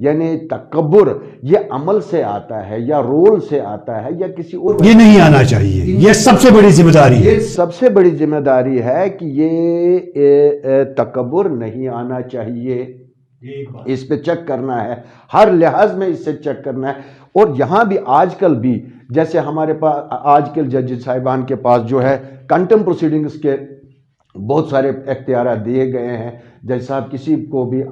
یعنی تکبر یہ عمل سے آتا ہے یا رول سے آتا ہے یا کسی اور، یہ نہیں آنا چاہیے، یہ سب سے بڑی ذمہ داری ہے، یہ سب سے بڑی ذمہ داری ہے کہ یہ تکبر نہیں آنا چاہیے، اس پہ چیک کرنا ہے، ہر لحاظ میں اس سے چیک کرنا ہے۔ اور یہاں بھی آج کل بھی جیسے ہمارے پاس آج کل جج صاحبان کے پاس جو ہے کنٹمپٹ پروسیڈنگز کے بہت سارے اختیارات دیے گئے ہیں، جج صاحب کسی کو بھی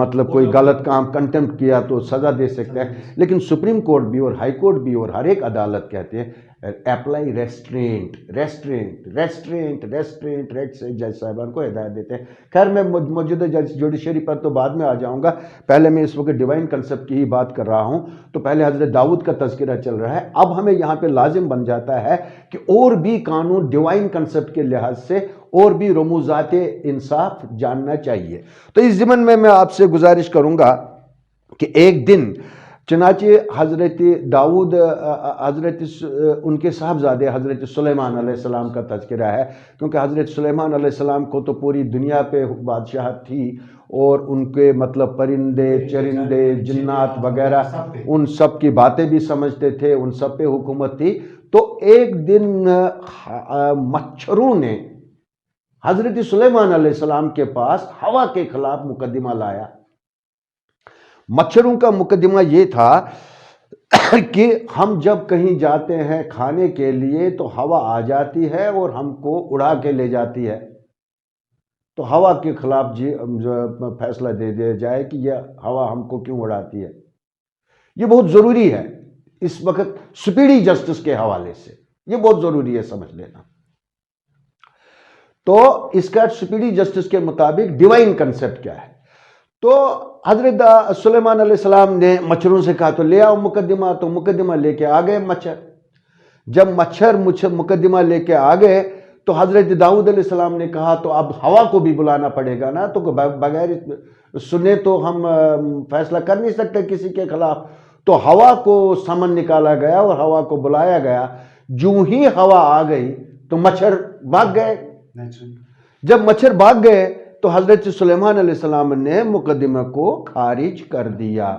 مطلب کوئی غلط کام کنٹمپٹ کیا تو سزا دے سکتے ہیں، لیکن سپریم کورٹ بھی اور ہائی کورٹ بھی اور ہر ایک عدالت کہتے ہیں اپلائی ریسٹرینٹ سے جج صاحبان کو ہدایت دیتے ہیں۔ خیر میں موجودہ جوڈیشری پر تو بعد میں آ جاؤں گا، پہلے میں اس وقت ڈیوائن کنسپٹ کی ہی بات کر رہا ہوں۔ تو پہلے حضرت داؤد کا تذکرہ چل رہا ہے، اب ہمیں یہاں پہ لازم بن جاتا ہے کہ اور بھی قانون ڈیوائن کنسپٹ کے لحاظ سے اور بھی رموزات انصاف جاننا چاہیے۔ تو اس ضمن میں آپ سے گزارش کروں گا کہ ایک دن چنانچہ حضرت داؤد ان کے صاحبزادے حضرت سلیمان علیہ السلام کا تذکرہ ہے، کیونکہ حضرت سلیمان علیہ السلام کو تو پوری دنیا پہ بادشاہت تھی، اور ان کے مطلب پرندے چرندے جنات وغیرہ ان سب کی باتیں بھی سمجھتے تھے، ان سب پہ حکومت تھی۔ تو ایک دن مچھروں نے حضرت سلیمان علیہ السلام کے پاس ہوا کے خلاف مقدمہ لایا۔ مچھروں کا مقدمہ یہ تھا کہ ہم جب کہیں جاتے ہیں کھانے کے لیے تو ہوا آ جاتی ہے اور ہم کو اڑا کے لے جاتی ہے، تو ہوا کے خلاف فیصلہ دے دیا جائے کہ یہ ہوا ہم کو کیوں اڑاتی ہے۔ یہ بہت ضروری ہے اس وقت سپیڈی جسٹس کے حوالے سے، یہ بہت ضروری ہے سمجھ لینا۔ تو اس کا سپیڈی جسٹس کے مطابق ڈیوائن کنسپٹ کیا ہے؟ تو حضرت سلیمان علیہ السلام نے مچھروں سے کہا تو لے آؤ مقدمہ، تو مقدمہ لے کے آ گئے مچھر۔ جب مچھر مقدمہ لے کے آ گئے تو حضرت داؤد علیہ السلام نے کہا تو اب ہوا کو بھی بلانا پڑے گا نا، تو بغیر سنے تو ہم فیصلہ کر نہیں سکتے کسی کے خلاف۔ تو ہوا کو سمن نکالا گیا اور ہوا کو بلایا گیا۔ جو ہی ہوا آ گئی تو مچھر بھاگ گئے۔ جب مچھر بھاگ گئے تو حضرت سلیمان علیہ السلام نے مقدمہ کو خارج کر دیا۔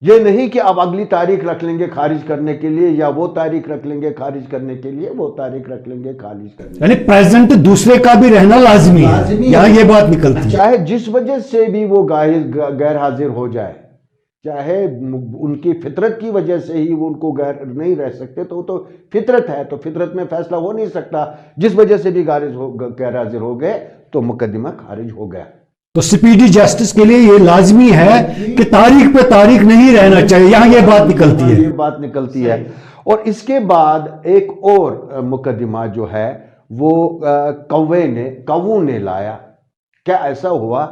یہ نہیں کہ اب اگلی تاریخ رکھ لیں گے خارج کرنے کے لیے، یا وہ تاریخ رکھ لیں گے خارج کرنے کے لیے، وہ تاریخ رکھ لیں گے خارج کرنے کے لیے، یعنی پریزنٹ دوسرے کا بھی رہنا لازمی ہے، یہاں یہ بات نکلتی ہے۔ چاہے جس وجہ سے بھی وہ غیر حاضر ہو جائے، چاہے ان کی فطرت کی وجہ سے ہی وہ ان کو غیر نہیں رہ سکتے، تو وہ تو فطرت ہے، تو فطرت میں فیصلہ ہو نہیں سکتا، جس وجہ سے بھی غیر حاضر ہو گئے تو مقدمہ خارج ہو گیا۔ تو سپیڈی جسٹس کے لیے یہ لازمی ہے کہ تاریخ پہ تاریخ نہیں رہنا چاہیے، یہاں یہ بات نکلتی ہے، یہ بات نکلتی ہے۔ اور اس کے بعد ایک اور مقدمہ جو ہے وہ کووں نے لایا۔ کیا ایسا ہوا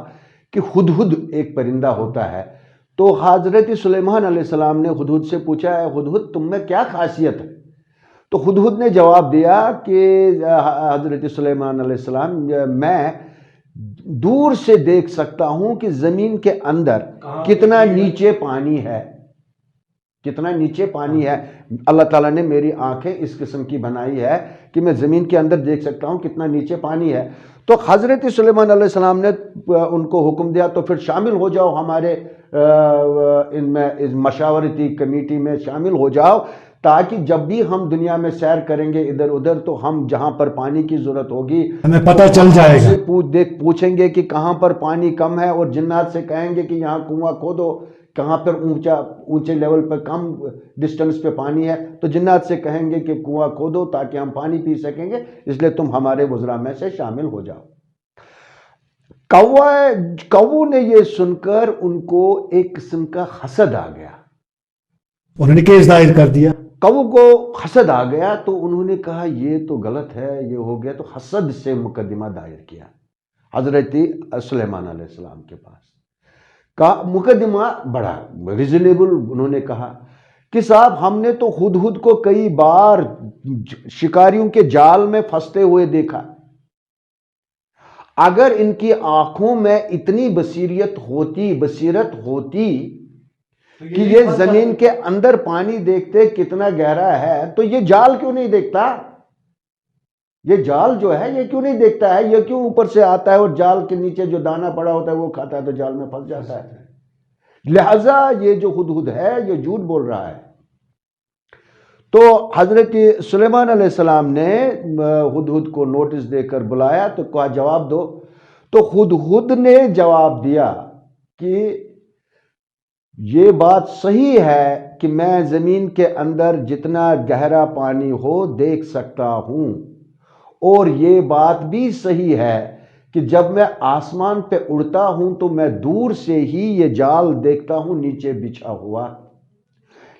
کہ ہدہد ایک پرندہ ہوتا ہے، تو حضرت سلیمان علیہ السلام نے ہدہد سے پوچھا ہے ہدہد تم میں کیا خاصیت ہے؟ تو ہدہد نے جواب دیا کہ حضرت سلیمان علیہ السلام میں دور سے دیکھ سکتا ہوں کہ زمین کے اندر کتنا نیچے پانی ہے، کتنا نیچے پانی ہے۔ اللہ تعالیٰ نے میری آنکھیں اس قسم کی بنائی ہے کہ میں زمین کے اندر دیکھ سکتا ہوں کتنا نیچے پانی ہے۔ تو حضرت سلیمان علیہ السلام نے ان کو حکم دیا تو پھر شامل ہو جاؤ ہمارے ان میں اس مشاورتی کمیٹی میں شامل ہو جاؤ، تاکہ جب بھی ہم دنیا میں سیر کریں گے ادھر ادھر تو ہم جہاں پر پانی کی ضرورت ہوگی ہمیں پتہ چل جائے گا، پوچھیں گے کہ کہاں پر پانی کم ہے، اور جنات سے کہیں گے کہ یہاں کنواں کھودو، کہاں پر اونچے لیول پر کم ڈسٹنس پہ پانی ہے، تو جنات سے کہیں گے کہ کنواں کھودو تاکہ ہم پانی پی سکیں گے، اس لیے تم ہمارے وزراء میں سے شامل ہو جاؤ۔ کووں نے یہ سن کر ان کو ایک قسم کا حسد آ گیا، انہوں نے کیس دائر کر دیا۔ کووں کو حسد آ گیا تو انہوں نے کہا یہ تو غلط ہے، یہ ہو گیا، تو حسد سے مقدمہ دائر کیا حضرت سلیمان علیہ السلام کے پاس۔ کا مقدمہ بڑا ریزنیبل، انہوں نے کہا کہ صاحب ہم نے تو ہدہد کو کئی بار شکاریوں کے جال میں پھنستے ہوئے دیکھا، اگر ان کی آنکھوں میں اتنی بصیرت ہوتی کہ یہ زمین کے اندر پانی دیکھتے کتنا گہرا ہے، تو یہ جال کیوں نہیں دیکھتا؟ یہ جال جو ہے یہ کیوں نہیں دیکھتا ہے؟ یہ کیوں اوپر سے آتا ہے اور جال کے نیچے جو دانا پڑا ہوتا ہے وہ کھاتا ہے تو جال میں پھنس جاتا ہے؟ لہذا یہ جو ہدہد ہے یہ جھوٹ بول رہا ہے۔ تو حضرت سلیمان علیہ السلام نے ہدہد کو نوٹس دے کر بلایا تو کہا جواب دو، تو ہدہد نے جواب دیا کہ یہ بات صحیح ہے کہ میں زمین کے اندر جتنا گہرا پانی ہو دیکھ سکتا ہوں، اور یہ بات بھی صحیح ہے کہ جب میں آسمان پہ اڑتا ہوں تو میں دور سے ہی یہ جال دیکھتا ہوں نیچے بچھا ہوا،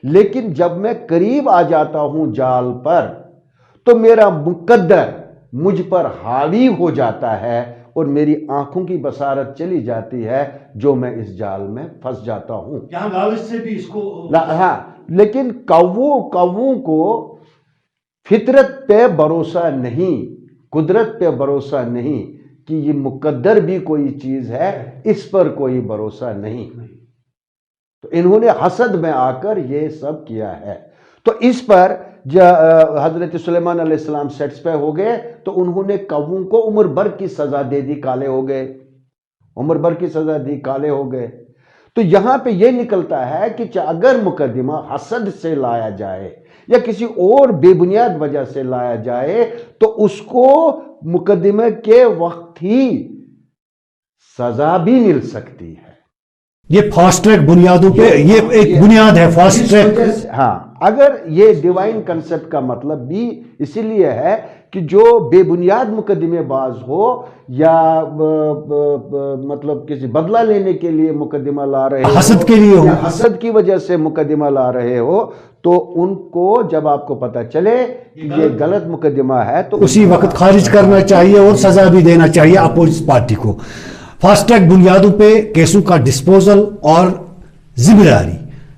لیکن جب میں قریب آ جاتا ہوں جال پر تو میرا مقدر مجھ پر حاوی ہو جاتا ہے اور میری آنکھوں کی بصارت چلی جاتی ہے جو میں اس جال میں پھنس جاتا ہوں۔ یہاں لالچ سے بھی اس کو ہاں، لیکن کووں کو فطرت پہ بھروسہ نہیں، قدرت پہ بھروسہ نہیں کہ یہ مقدر بھی کوئی چیز ہے، اس پر کوئی بھروسہ نہیں۔ تو انہوں نے حسد میں آ کر یہ سب کیا ہے۔ تو اس پر حضرت سلیمان علیہ السلام سیٹسفائی ہو گئے تو انہوں نے کووں کو عمر بھر کی سزا دے دی، کالے ہو گئے، عمر بھر کی سزا دی، کالے ہو گئے۔ تو یہاں پہ یہ نکلتا ہے کہ اگر مقدمہ حسد سے لایا جائے یا کسی اور بے بنیاد وجہ سے لایا جائے تو اس کو مقدمے کے وقت ہی سزا بھی مل سکتی ہے۔ یہ فاسٹ ٹریک بنیادوں پہ یہ ایک بنیاد ہے، فاسٹ ٹریک۔ ہاں، اگر یہ ڈیوائن کنسپٹ کا مطلب بھی اسی لیے ہے کہ جو بے بنیاد مقدمے باز ہو یا مطلب کسی بدلہ لینے کے لیے مقدمہ لا رہے ہو، حسد کے لیے ہو، یا حسد کی وجہ سے مقدمہ لا رہے ہو، تو ان کو جب آپ کو پتہ چلے کہ یہ غلط مقدمہ ہے تو اسی وقت خارج کرنا چاہیے اور سزا بھی دینا چاہیے اپوزٹ پارٹی کو۔ فاسٹ ٹریک بنیادوں پہ کیسوں کا ڈسپوزل اور ذمہ داری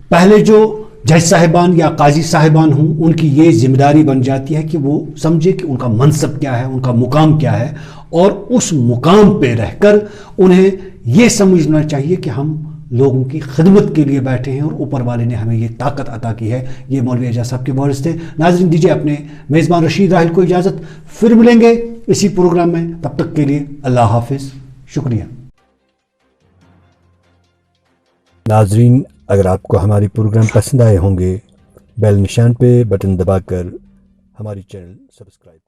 پہلے جو جج صاحبان یا قاضی صاحبان ہوں ان کی یہ ذمہ داری بن جاتی ہے کہ وہ سمجھے کہ ان کا منصب کیا ہے، ان کا مقام کیا ہے، اور اس مقام پہ رہ کر انہیں یہ سمجھنا چاہیے کہ ہم لوگوں کی خدمت کے لیے بیٹھے ہیں اور اوپر والے نے ہمیں یہ طاقت عطا کی ہے۔ یہ مولوی اعجاز صاحب کے ورڈز تھے۔ ناظرین، دیجیے اپنے میزبان رشید راحل کو اجازت، پھر ملیں گے اسی پروگرام میں، تب تک کے لیے اللہ حافظ، شکریہ۔ ناظرین، اگر آپ کو ہماری پروگرام پسند آئے ہوں گے، بیل نشان پہ بٹن دبا کر ہماری چینل سبسکرائب